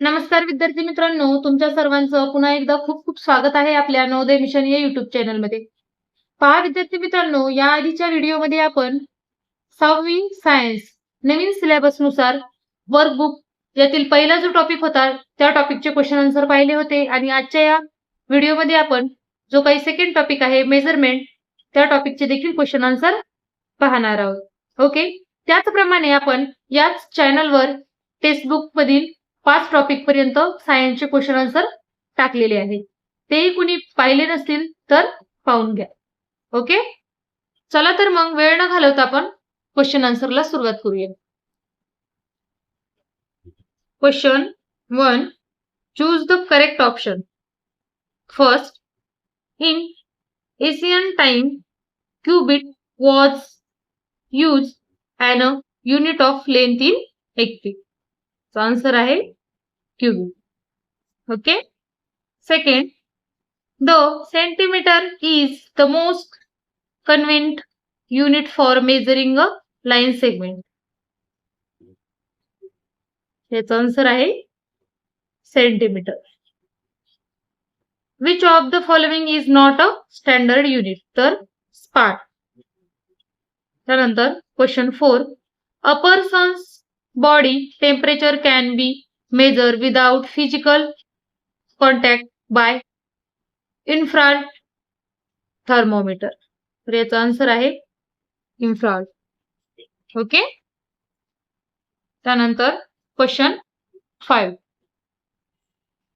नमस्कार विद्यार्थी मित्रांनो, तुमच्या सर्वांचं पुन्हा एकदा खूप खूप स्वागत आहे आपल्या नवोदय मिशन या युट्यूब चॅनलमध्ये. पहा विद्यार्थी मित्रांनो, या आधीच्या व्हिडिओमध्ये आपण 6वी सायन्स नवीन सिलेबसनुसार वर्कबुक यातील पहिला जो टॉपिक होता त्या टॉपिकचे क्वेश्चन आन्सर पाहिले होते आणि आजच्या या व्हिडिओमध्ये आपण जो काही सेकंड टॉपिक आहे मेजरमेंट त्या टॉपिकचे देखील क्वेश्चन आन्सर पाहणार आहोत. ओके, त्याचप्रमाणे आपण याच चॅनलवर टेक्स्टबुक मधील 5 टॉपिक पर्यंत सायन्सचे क्वेश्चन आन्सर टाकलेले आहेत. तेही कुणी पाहिले नसतील तर पाहून घ्या. ओके, चला तर मग वेळ न घालवता आपण क्वेश्चन आन्सरला सुरुवात करूया. Question 1, choose the correct option. First, in ancient time cubit was used and a unit of length in HP. So answer आहे cubic. Okay. Second, the centimeter is the most convenient unit for measuring a line segment. याचा answer आहे centimetre. Which of the following is not a standard unit? तर स्पार्ट. त्यानंतर question 4, a person's body temperature can be measured without physical contact by infrared thermometer. तर याचा answer आहे infrared. Okay, त्यानंतर question 5,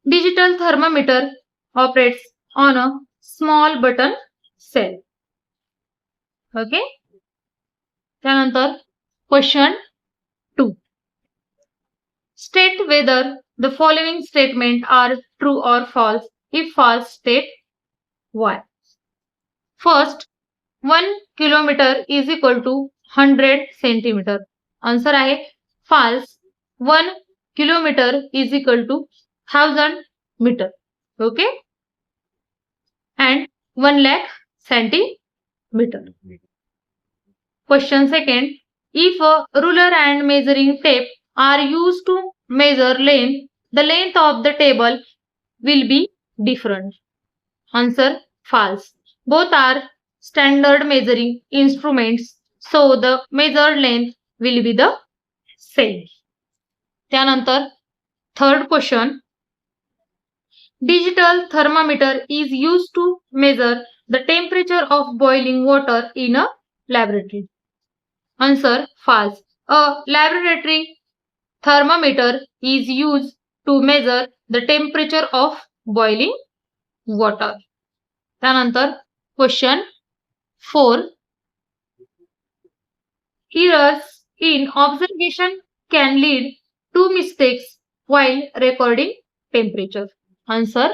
digital thermometer operates on a small button cell. Okay, त्यानंतर question 2, state whether the following statement are true or false. If false, state why. First, 1 kilometer is equal to 100 centimeter. Answer आहे false. 1 kilometer is equal to 1000 meter. Okay, and 1 lakh centimeter. Question 2, if a ruler and measuring tape are used to measure length, the length of the table will be different. Answer false. Both are standard measuring instruments, so the measured length will be the same. त्यानंतर third question, digital thermometer is used to measure the temperature of boiling water in a laboratory. Answer false. A laboratory thermometer is used to measure the temperature of boiling water. त्यानंतर question 4, errors in observation can lead to mistakes while recording temperature. Answer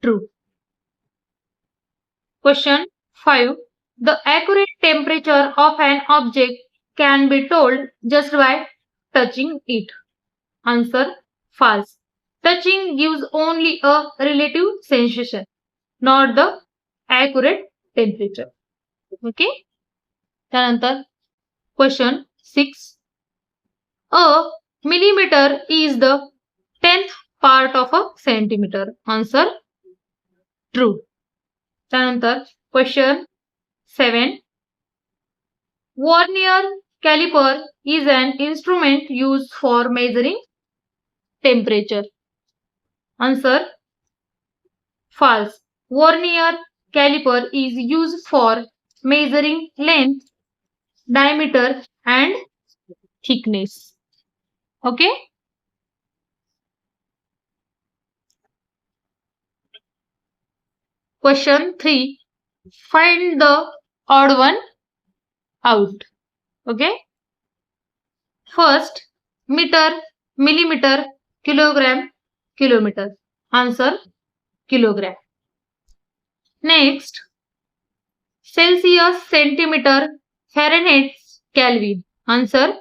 true. Question 5, the accurate temperature of an object can be told just by touching it. Answer false. Touching gives only a relative sensation, not the accurate temperature. Okay. त्यानंतर question 6, a millimeter is the 10th part of a centimeter. Answer true. त्यानंतर question 7, Vernier caliper is an instrument used for measuring temperature. Answer false. Vernier caliper is used for measuring length, diameter and thickness. Okay. Question 3, find the odd one out. Okay. First, meter, millimeter, kilogram, kilometer. Answer kilogram. Next, Celsius, centimeter, Fahrenheit, Kelvin. Answer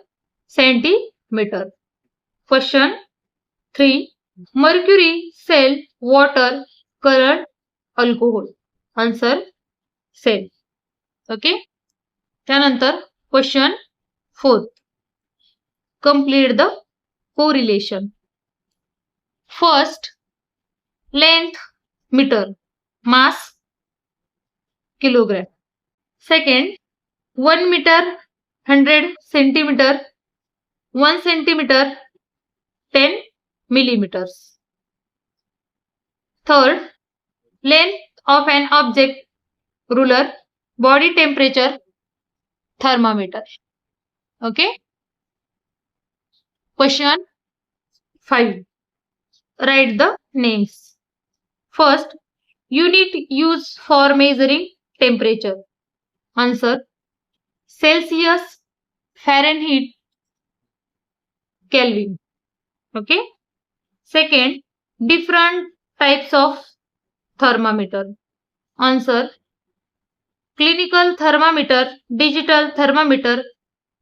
centimeter. Question 3, mercury, cell, water, current, alcohol. Answer cell. Okay. त्यानंतर question 4, complete the correlation. First, length meter, mass kilogram. Second, 1 meter 100 centimeter, 1 centimeter 10 millimeters. Third, length of an object, ruler, body temperature, thermometer. Okay. Question 5. Write the names. First, unit used for measuring temperature. Answer: Celsius, Fahrenheit, Kelvin. Okay. Second, different types of thermometer. Answer: clinical thermometer, digital thermometer,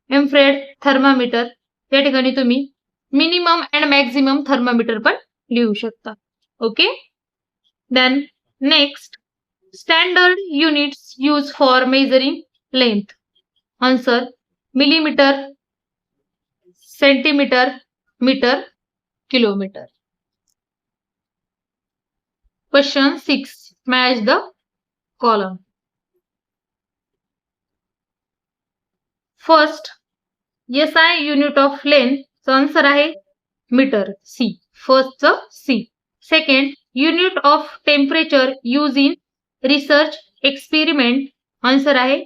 infrared thermometer. या ठिकाणी तुम्ही minimum and maximum thermometer पण लिहू शकता. Okay. Then next, standard units use for measuring length. Answer: millimetre, centimetre, metre, kilometre. Question 6. Match the column. First, SI unit of length. So answer आहे metre. C. First C. Second, unit of temperature used in research experiment. Answer आहे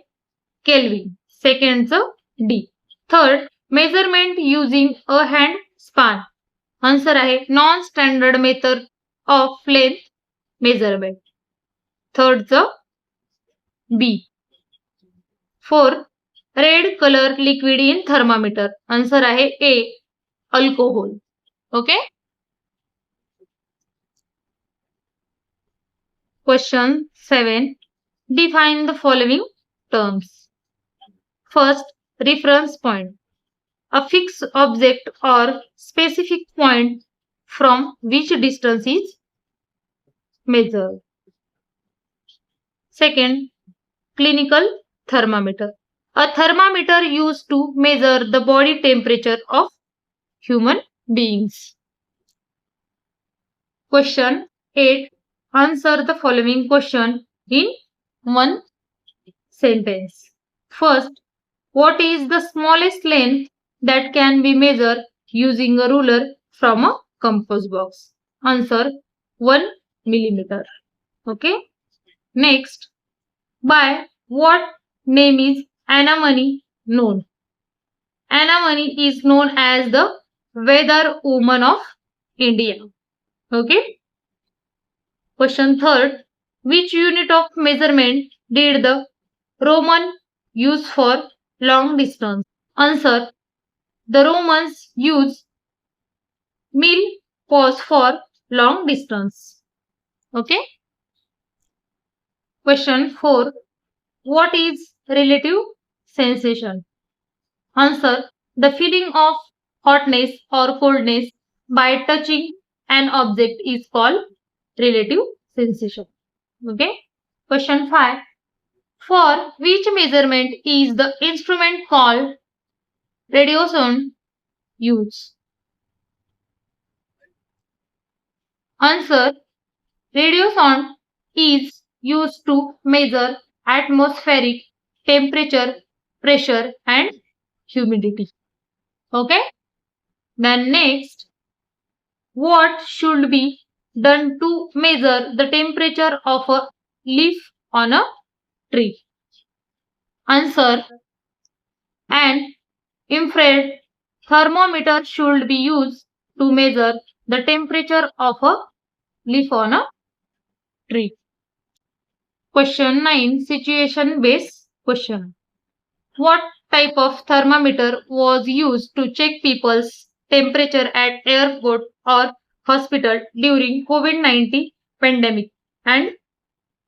Kelvin. Second D. Third, measurement using a hand span. Answer आहे non-standard method of length measurement. Third B. Fourth, red color liquid in thermometer. Answer आहे A. Alcohol. Okay. Question 7. Define the following terms. First, reference point. A fixed object or specific point from which distance is measured. Second, clinical thermometer. A thermometer used to measure the body temperature of human beings. Question 8. Answer the following question in one sentence. First, what is the smallest length that can be measured using a ruler from a compass box? Answer: 1 millimeter. Okay. Next, by what name is Anna-Mani known? Anna-Mani is known as the weather woman of India. Okay. Question 3. Which unit of measurement did the Roman use for long distance? Answer: the Romans used mil pos for long distance. Okay. Question 4. What is relative sensation? Answer: the feeling of hotness or coldness by touching an object is called relative sensation. Okay. Question 5. For which measurement is the instrument called radiosonde used? Answer: radiosonde is used to measure atmospheric temperature, pressure and humidity. Okay. Then next, what should be done to measure the temperature of a leaf on a tree? Answer: an infrared thermometer should be used to measure the temperature of a leaf on a tree. Question 9. Situation based question. What type of thermometer was used to check people's temperature at airport or hospital during COVID-19 pandemic and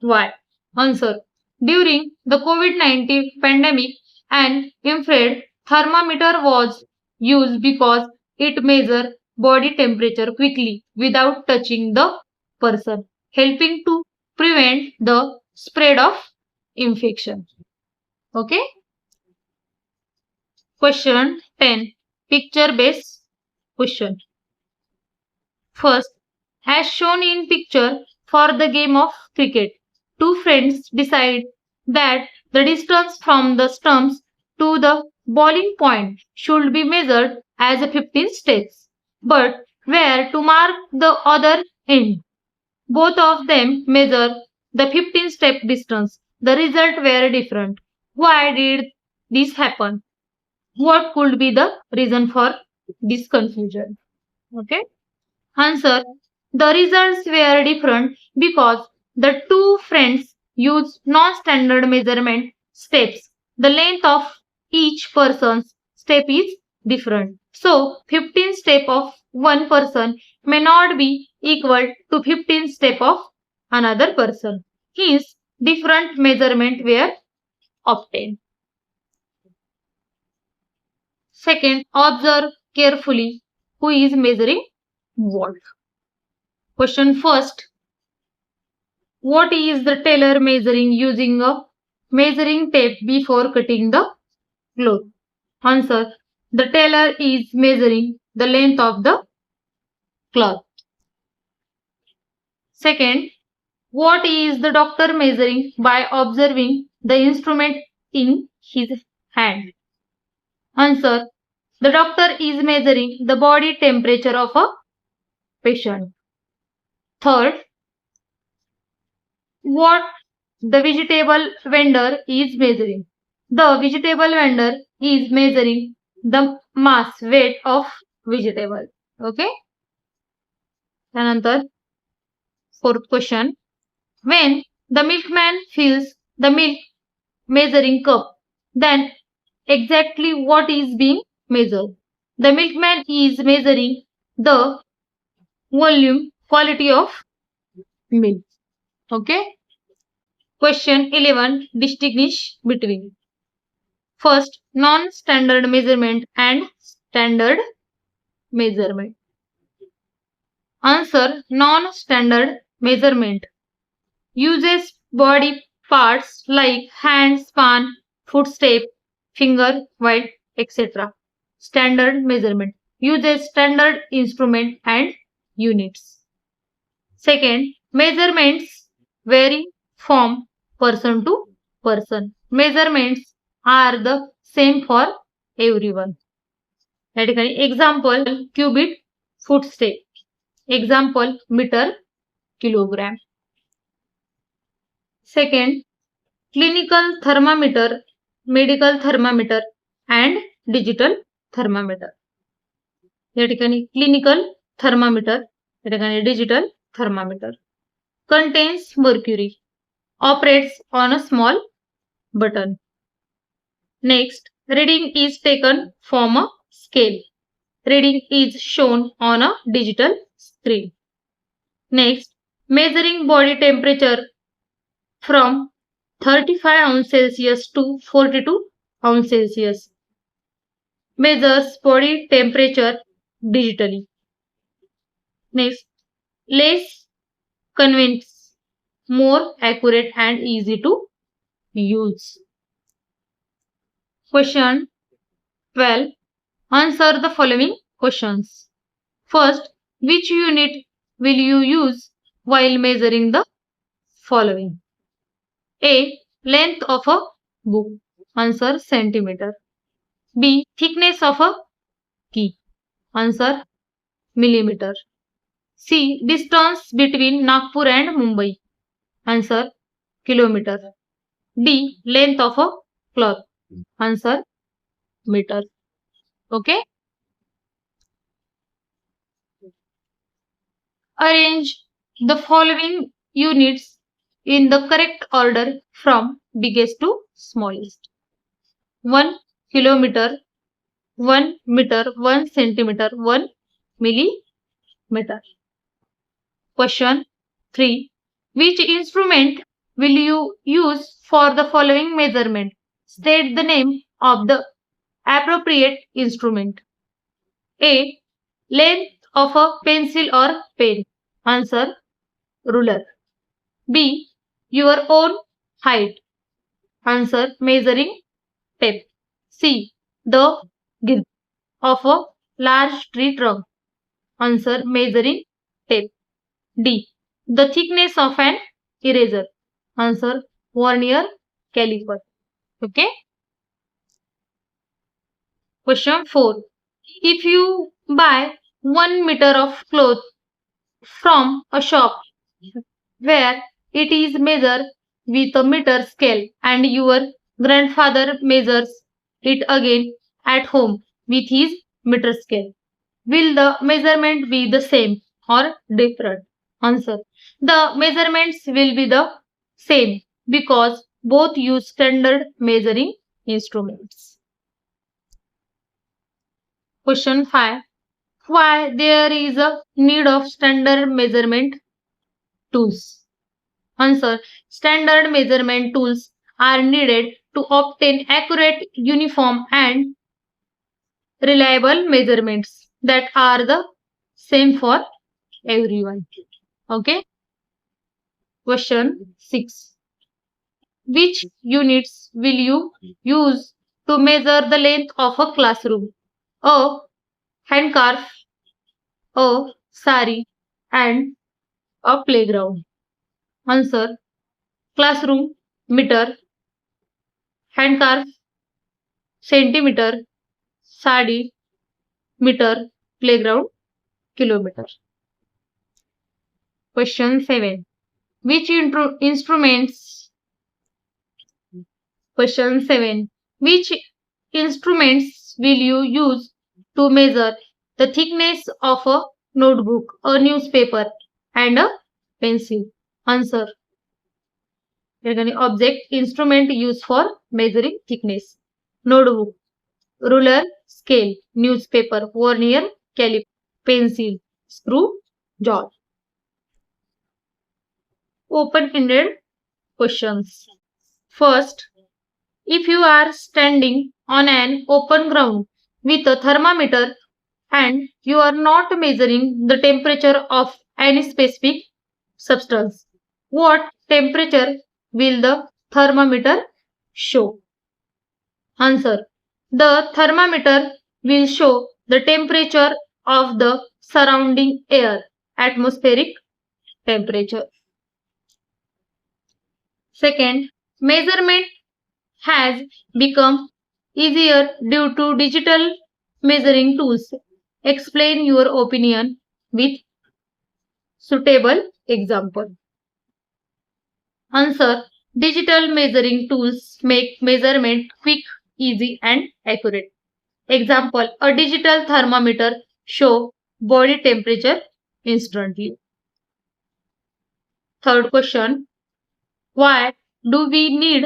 why? Answer: during the COVID-19 pandemic, an infrared thermometer was used because it measures body temperature quickly without touching the person, helping to prevent the spread of infection. Okay. Question 10. Picture based question. First, As shown in picture for the game of cricket, two friends decide that the distance from the stumps to the bowling point should be measured as 15 steps. But where to mark the other end? Both of them measure the 15-step distance. The result were different. Why did this happen? What could be the reason for this confusion? Okay. Answer. The results were different because the two friends used non-standard measurement steps. The length of each person's step is different. So 15 step of one person may not be equal to 15 step of another person. Hence, different measurement were obtained. Second, observe carefully who is measuring what. Question first. What is the tailor measuring using a measuring tape before cutting the cloth? Answer. The tailor is measuring the length of the cloth. Second, what is the doctor measuring by observing the instrument in his hand? Answer. The doctor is measuring the body temperature of a patient. Third, what the vegetable vendor is measuring. The vegetable vendor is measuring the mass weight of vegetable. Okay. त्यानंतर fourth question. When the milkman fills the milk measuring cup, then exactly what is being measured? The milkman is measuring the volume quality of milk. Okay. Question 11. Distinguish between. First, non-standard measurement and standard measurement. Answer. Non-standard measurement uses body parts like hand, span, footstep, finger, weight, etc. Standard measurement uses standard instrument and units. Second, measurements vary from person to person. Measurements are the same for everyone. या ठिकाणी example cubit footstep, example metre kilogram. Second, clinical thermometer, medical thermometer and digital thermometer. या ठिकाणी clinical thermometer, या ठिकाणी digital thermometer. Contains mercury. Operates on a small button. Next, reading is taken from a scale. Reading is shown on a digital screen. Next, measuring body temperature from 35°C to 42°C. Measures body temperature digitally. Next, less convenient, more accurate and easy to use. Question 12. Answer the following questions. First, which unit will you use while measuring the following? A. Length of a book. Answer centimeter. B. Thickness of a key. Answer millimeter. C. Distance between Nagpur and Mumbai. Answer kilometer. D. Length of a cloth. Answer meter. Okay. Arrange the following units in the correct order from biggest to smallest. 1 kilometer, 1 meter, 1 centimeter, 1 millimeter. Question 3. Which instrument will you use for the following measurement? State the name of the appropriate instrument. A. Length of a pencil or pen. Answer ruler. B. Your own height. Answer measuring tape. C. The girth of a large tree trunk. Answer measuring tape. D. The thickness of an eraser. Answer vernier caliper. Okay. Question 4. If you buy 1 meter of cloth from a shop where it is measured with a meter scale and your grandfather measures it again at home with his meter scale, will the measurement be the same or different? Answer. The measurements will be the same because both use standard measuring instruments. Question 5. Why there is a need of standard measurement tools? Answer. Standard measurement tools are needed to obtain accurate, uniform and reliable measurements that are the same for everyone. Okay. Question 6. Which units will you use to measure the length of a classroom? A handkerchief, a sari and a playground. Answer. Classroom meter, handkerchief centimeter, sari meter, playground kilometer. Question 7. Which instruments? Question 7. Which instruments will you use to measure the thickness of a notebook, a newspaper and a pencil? Answer. Object instrument used for measuring thickness. Notebook, ruler, scale, newspaper, vernier, caliper, pencil, screw, jaw. Open-ended questions. First, if you are standing on an open ground with a thermometer and you are not measuring the temperature of any specific substance, what temperature will the thermometer show? Answer. The thermometer will show the temperature of the surrounding air, atmospheric temperature. Second, measurement has become easier due to digital measuring tools. Explain your opinion with suitable example. Answer. Digital measuring tools make measurement quick, easy and accurate. Example, a digital thermometer show body temperature instantly. Third question, why do we need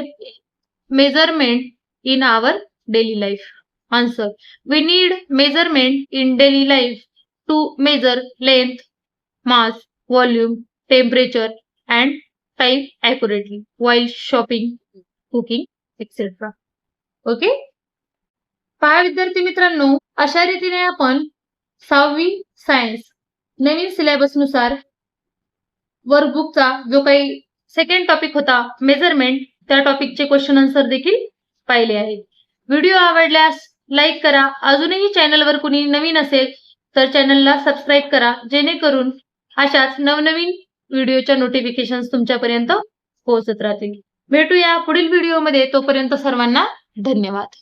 measurement in our daily life? Answer, we need measurement in daily life to measure length, mass, volume, temperature and time accurately while shopping, cooking, etc. Okay. पहा विद्यार्थी मित्रांनो, अशा रीतीने आपण 6वी science नवीन सिलेबसनुसार वर्कबुकचा जो काही second topic होता measurement, त्या टॉपिकचे क्वेश्चन आन्सर देखील पाहिले आहेत. व्हिडिओ आवडल्यास लाईक करा. अजूनही चॅनलवर कुणी नवीन असेल तर चॅनलला सबस्क्राईब करा, जेणेकरून अशाच नवनवीन व्हिडिओच्या नोटिफिकेशन्स तुमच्यापर्यंत पोहोचत राहतील. भेटूया पुढील व्हिडिओमध्ये. तोपर्यंत सर्वांना धन्यवाद.